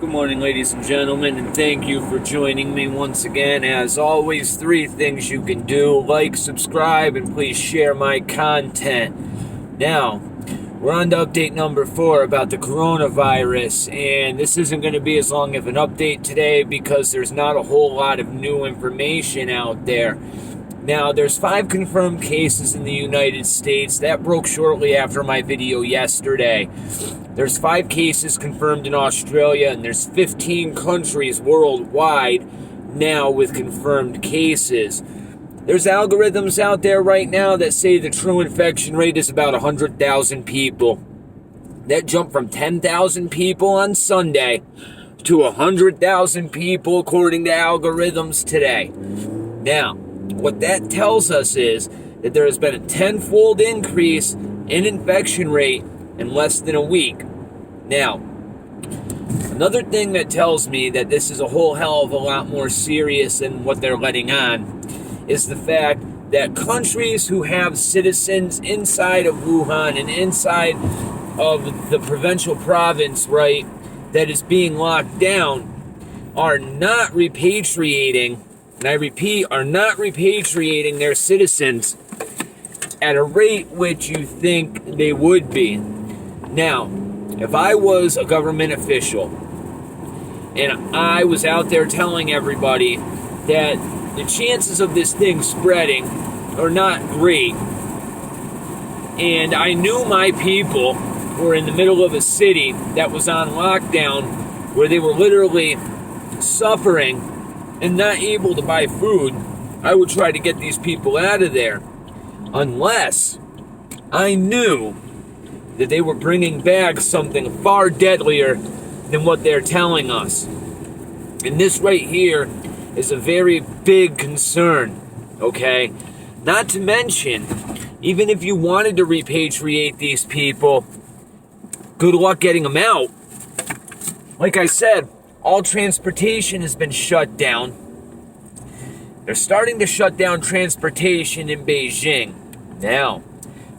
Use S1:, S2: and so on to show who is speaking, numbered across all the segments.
S1: Good morning, ladies and gentlemen, and thank you for joining me once again. As always, 3 things you can do: like, subscribe, and please share my content. Now, we're on to update number 4 about the coronavirus, and this isn't going to be as long of an update today because there's not a whole lot of new information out there. Now, there's 5 confirmed cases in the United States. That broke shortly after my video yesterday. There's 5 cases confirmed in Australia, and there's 15 countries worldwide now with confirmed cases. There's algorithms out there right now that say the true infection rate is about 100,000 people. That jumped from 10,000 people on Sunday to 100,000 people according to algorithms today. Now, what that tells us is that there has been a 10-fold increase in infection rate in less than a week. Now, another thing that tells me that this is a whole hell of a lot more serious than what they're letting on is the fact that countries who have citizens inside of Wuhan and inside of the provincial province, right, that is being locked down are not repatriating, and I repeat, are not repatriating their citizens at a rate which you think they would be. Now, if I was a government official and I was out there telling everybody that the chances of this thing spreading are not great, and I knew my people were in the middle of a city that was on lockdown where they were literally suffering and not able to buy food, I would try to get these people out of there. Unless I knew that they were bringing back something far deadlier than what they're telling us. And this right here is a very big concern, okay? Not to mention, even if you wanted to repatriate these people, good luck getting them out. Like I said, all transportation has been shut down. They're starting to shut down transportation in Beijing. Now,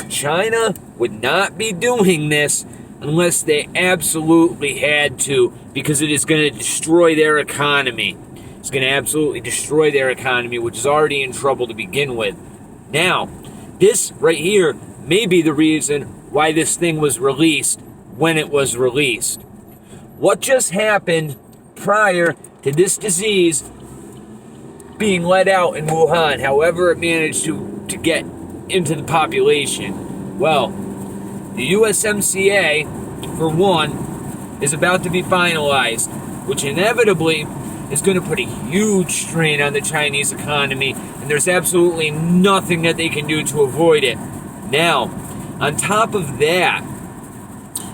S1: China would not be doing this unless they absolutely had to, because it is going to destroy their economy. It's going to absolutely destroy their economy, which is already in trouble to begin with. Now, this right here may be the reason why this thing was released when it was released. What just happened prior to this disease being let out in Wuhan, however it managed to get into the population? Well, the USMCA, for one, is about to be finalized, which inevitably is going to put a huge strain on the Chinese economy, and there's absolutely nothing that they can do to avoid it. Now, on top of that,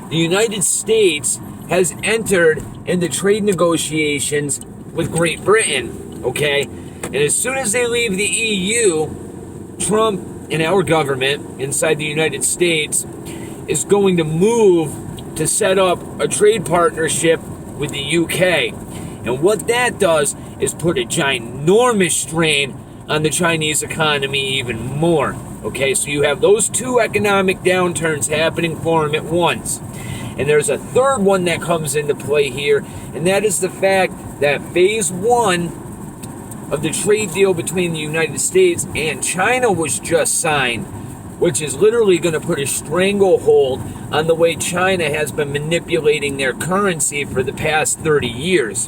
S1: the United States has entered into trade negotiations with Great Britain, okay? And as soon as they leave the EU, Trump and our government inside the United States is going to move to set up a trade partnership with the UK. And what that does is put a ginormous strain on the Chinese economy even more. Okay, so you have those 2 economic downturns happening for them at once. And there's a third one that comes into play here, and that is the fact that phase 1 of the trade deal between the United States and China was just signed, which is literally going to put a stranglehold on the way China has been manipulating their currency for the past 30 years.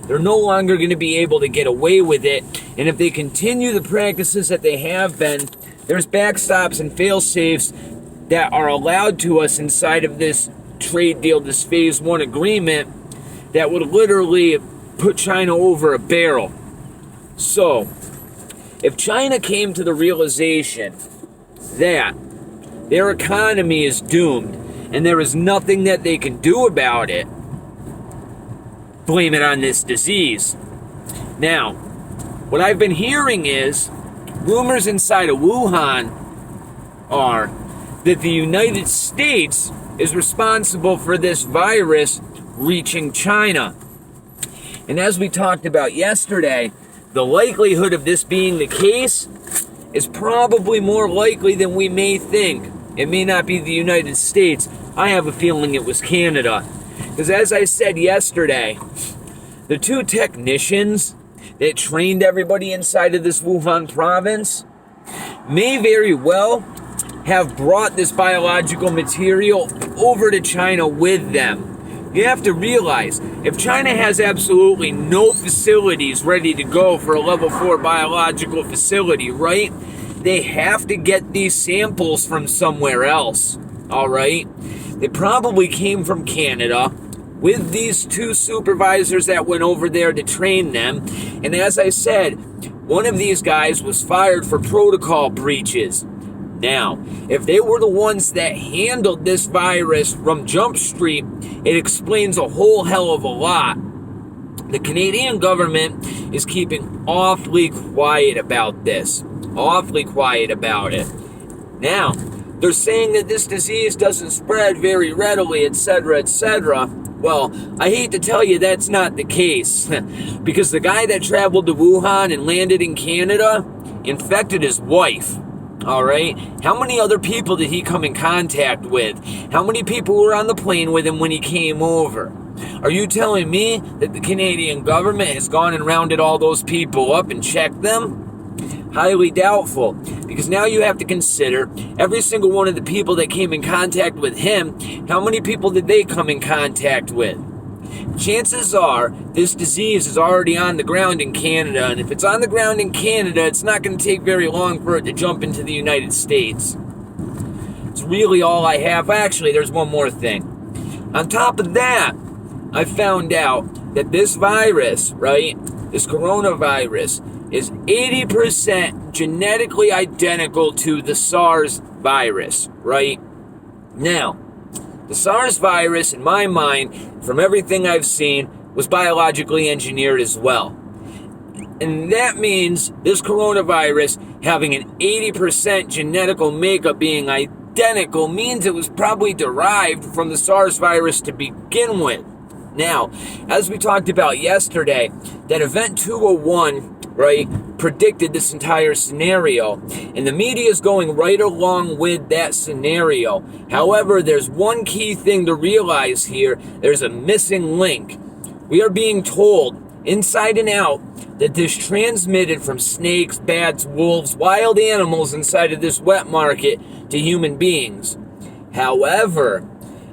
S1: They're no longer going to be able to get away with it, and if they continue the practices that they have been, there's backstops and fail-safes that are allowed to us inside of this trade deal, this phase 1 agreement, that would literally put China over a barrel. So, if China came to the realization that their economy is doomed and there is nothing that they can do about it, blame it on this disease. Now, what I've been hearing is rumors inside of Wuhan are that the United States is responsible for this virus reaching China. And as we talked about yesterday, the likelihood of this being the case is probably more likely than we may think. It may not be the United States. I have a feeling it was Canada. Because as I said yesterday, the two technicians that trained everybody inside of this Wuhan province may very well have brought this biological material over to China with them. You have to realize, if China has absolutely no facilities ready to go for a level 4 biological facility, right? They have to get these samples from somewhere else, all right? They probably came from Canada with these two supervisors that went over there to train them. And as I said, one of these guys was fired for protocol breaches. Now, if they were the ones that handled this virus from Jump Street, it explains a whole hell of a lot. The Canadian government is keeping awfully quiet about this. Awfully quiet about it. Now, they're saying that this disease doesn't spread very readily, etc., etc. Well, I hate to tell you that's not the case. Because the guy that traveled to Wuhan and landed in Canada infected his wife. All right. How many other people did he come in contact with? How many people were on the plane with him when he came over? Are you telling me that the Canadian government has gone and rounded all those people up and checked them? Highly doubtful. Because now you have to consider every single one of the people that came in contact with him, how many people did they come in contact with? Chances are this disease is already on the ground in Canada, and if it's on the ground in Canada, it's not going to take very long for it to jump into the United States. It's really all I have. Actually, there's one more thing. On top of that, I found out that this virus, right, this coronavirus, is 80% genetically identical to the SARS virus, right? Now, the SARS virus, in my mind, from everything I've seen, was biologically engineered as well. And that means this coronavirus having an 80% genetical makeup being identical means it was probably derived from the SARS virus to begin with. Now, as we talked about yesterday, that Event 201, right, predicted this entire scenario, and the media is going right along with that scenario. However, there's one key thing to realize here. There's a missing link. We are being told, inside and out, that this transmitted from snakes, bats, wolves, wild animals inside of this wet market to human beings. However,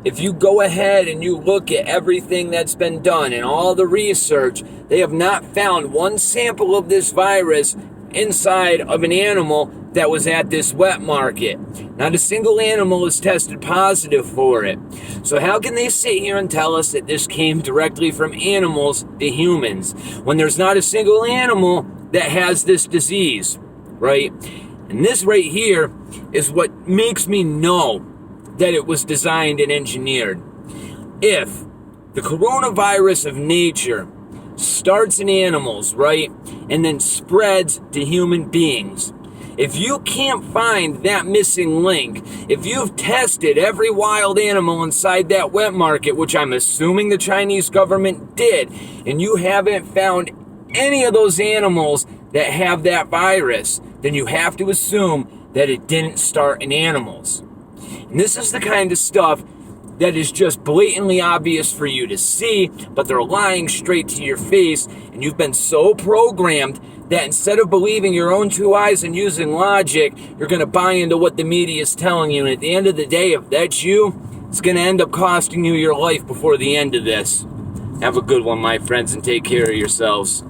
S1: if you go ahead and you look at everything that's been done and all the research, they have not found one sample of this virus inside of an animal that was at this wet market. Not a single animal is tested positive for it. So how can they sit here and tell us that this came directly from animals to humans when there's not a single animal that has this disease, right? And this right here is what makes me know that it was designed and engineered. If the coronavirus of nature starts in animals, right, and then spreads to human beings, if you can't find that missing link, if you've tested every wild animal inside that wet market, which I'm assuming the Chinese government did, and you haven't found any of those animals that have that virus, then you have to assume that it didn't start in animals. And this is the kind of stuff that is just blatantly obvious for you to see, but they're lying straight to your face, and you've been so programmed that instead of believing your own two eyes and using logic, you're going to buy into what the media is telling you. And at the end of the day, if that's you, it's going to end up costing you your life before the end of this. Have a good one, my friends, and take care of yourselves.